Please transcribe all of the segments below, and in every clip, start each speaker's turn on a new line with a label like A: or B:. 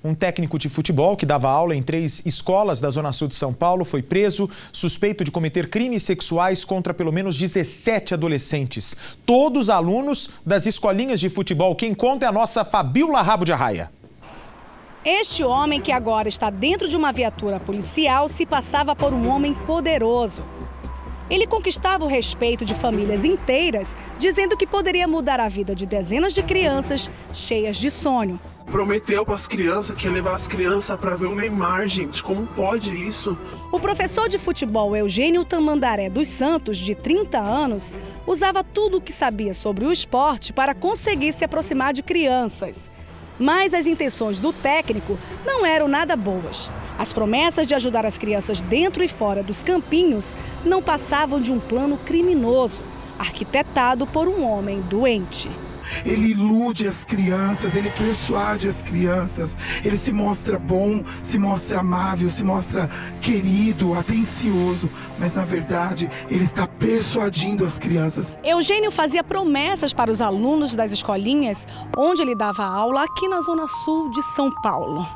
A: Um técnico de futebol que dava aula em 3 escolas da Zona Sul de São Paulo foi preso, suspeito de cometer crimes sexuais contra pelo menos 17 adolescentes. Todos alunos das escolinhas de futebol. Quem conta é a nossa Fabíola Rabo de Arraia.
B: Este homem, que agora está dentro de uma viatura policial, se passava por um homem poderoso. Ele conquistava o respeito de famílias inteiras, dizendo que poderia mudar a vida de dezenas de crianças cheias de sonho.
C: Prometeu para as crianças que ia levar as crianças para ver o Neymar, gente. Como pode isso?
B: O professor de futebol Eugênio Tamandaré dos Santos, de 30 anos, usava tudo o que sabia sobre o esporte para conseguir se aproximar de crianças. Mas as intenções do técnico não eram nada boas. As promessas de ajudar as crianças dentro e fora dos campinhos não passavam de um plano criminoso, arquitetado por um homem doente.
D: Ele ilude as crianças, ele persuade as crianças, ele se mostra bom, se mostra amável, se mostra querido, atencioso, mas na verdade ele está persuadindo as crianças.
B: Eugênio fazia promessas para os alunos das escolinhas onde ele dava aula aqui na Zona Sul de São Paulo.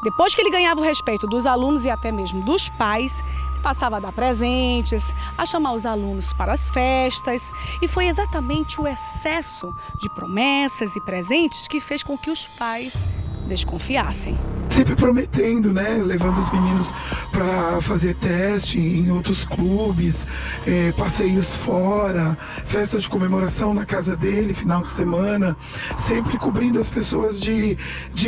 B: Depois que ele ganhava o respeito dos alunos e até mesmo dos pais, passava a dar presentes, a chamar os alunos para as festas. E foi exatamente o excesso de promessas e presentes que fez com que os pais desconfiassem.
D: Sempre prometendo, né? Levando os meninos para fazer teste em outros clubes, passeios fora, festa de comemoração na casa dele, final de semana. Sempre cobrindo as pessoas de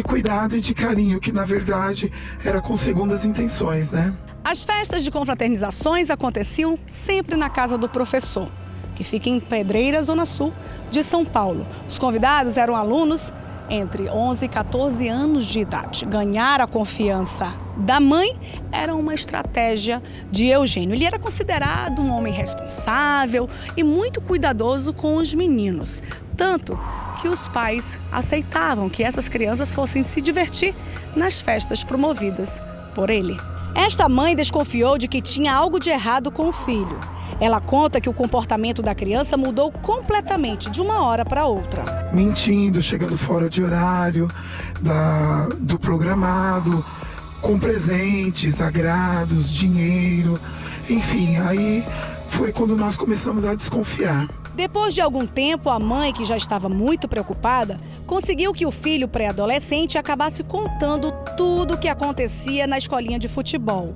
D: cuidado e de carinho, que na verdade era com segundas intenções, né?
B: As festas de confraternizações aconteciam sempre na casa do professor, que fica em Pedreira, Zona Sul de São Paulo. Os convidados eram alunos entre 11 e 14 anos de idade. Ganhar a confiança da mãe era uma estratégia de Eugênio. Ele era considerado um homem responsável e muito cuidadoso com os meninos. Tanto que os pais aceitavam que essas crianças fossem se divertir nas festas promovidas por ele. Esta mãe desconfiou de que tinha algo de errado com o filho. Ela conta que o comportamento da criança mudou completamente de uma hora para outra.
D: Mentindo, chegando fora de horário do programado, com presentes, agrados, dinheiro, enfim, aí foi quando nós começamos a desconfiar.
B: Depois de algum tempo, a mãe, que já estava muito preocupada, conseguiu que o filho pré-adolescente acabasse contando tudo o que acontecia na escolinha de futebol.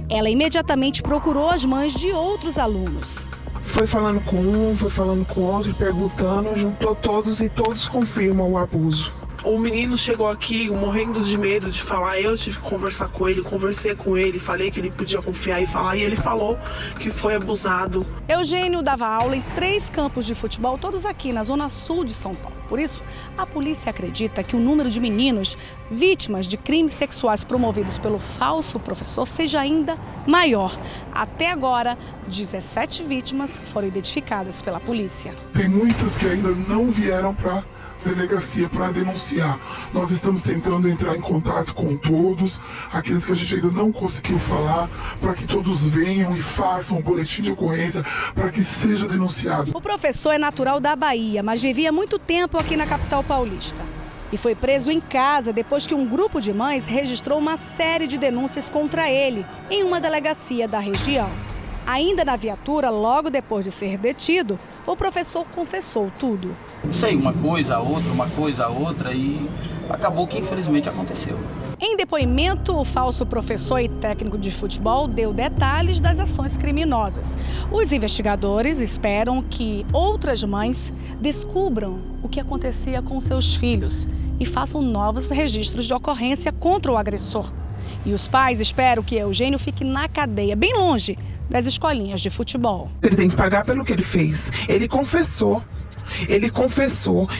B: Ela imediatamente procurou as mães de outros alunos.
C: Foi falando com um, foi falando com outro, perguntando, juntou todos e todos confirmam o abuso. O menino chegou aqui morrendo de medo de falar, eu tive que conversar com ele, conversei com ele, falei que ele podia confiar e falar, e ele falou que foi abusado.
B: Eugênio dava aula em 3 campos de futebol, todos aqui na Zona Sul de São Paulo. Por isso, a polícia acredita que o número de meninos vítimas de crimes sexuais promovidos pelo falso professor seja ainda maior. Até agora, 17 vítimas foram identificadas pela polícia.
D: Tem muitas que ainda não vieram para delegacia para denunciar. Nós estamos tentando entrar em contato com todos, aqueles que a gente ainda não conseguiu falar, para que todos venham e façam um boletim de ocorrência para que seja denunciado.
B: O professor é natural da Bahia, mas vivia muito tempo aqui na capital paulista. E foi preso em casa depois que um grupo de mães registrou uma série de denúncias contra ele em uma delegacia da região. Ainda na viatura, logo depois de ser detido, o professor confessou tudo.
E: Sei, uma coisa, a outra e acabou que infelizmente aconteceu.
B: Em depoimento, o falso professor e técnico de futebol deu detalhes das ações criminosas. Os investigadores esperam que outras mães descubram o que acontecia com seus filhos e façam novos registros de ocorrência contra o agressor. E os pais esperam que Eugênio fique na cadeia, bem longe das escolinhas de futebol.
C: Ele tem que pagar pelo que ele fez. Ele confessou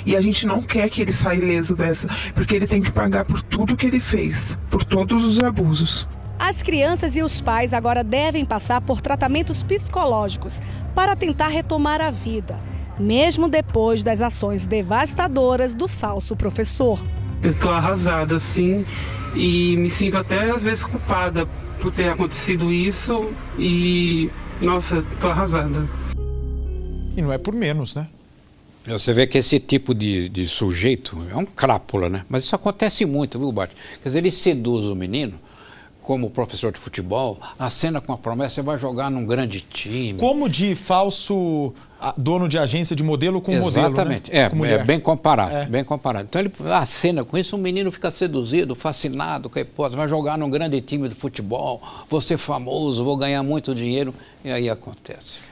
C: e a gente não quer que ele saia ileso dessa, porque ele tem que pagar por tudo que ele fez, por todos os abusos.
B: As crianças e os pais agora devem passar por tratamentos psicológicos para tentar retomar a vida, mesmo depois das ações devastadoras do falso professor.
F: Eu tô arrasada, assim, e me sinto até às vezes culpada por ter acontecido isso e, nossa, tô arrasada.
A: E não é por menos, né?
G: Você vê que esse tipo de sujeito é um crápula, né? Mas isso acontece muito, viu, Bart? Quer dizer, ele seduz o menino, como professor de futebol, acena com a promessa, você vai jogar num grande time.
A: Como de falso dono de agência de modelo com modelo,
G: exatamente,
A: né?
G: é bem comparado, bem comparado. Então ele acena com isso, o menino fica seduzido, fascinado com a hipótese, vai jogar num grande time de futebol, vou ser famoso, vou ganhar muito dinheiro, e aí acontece.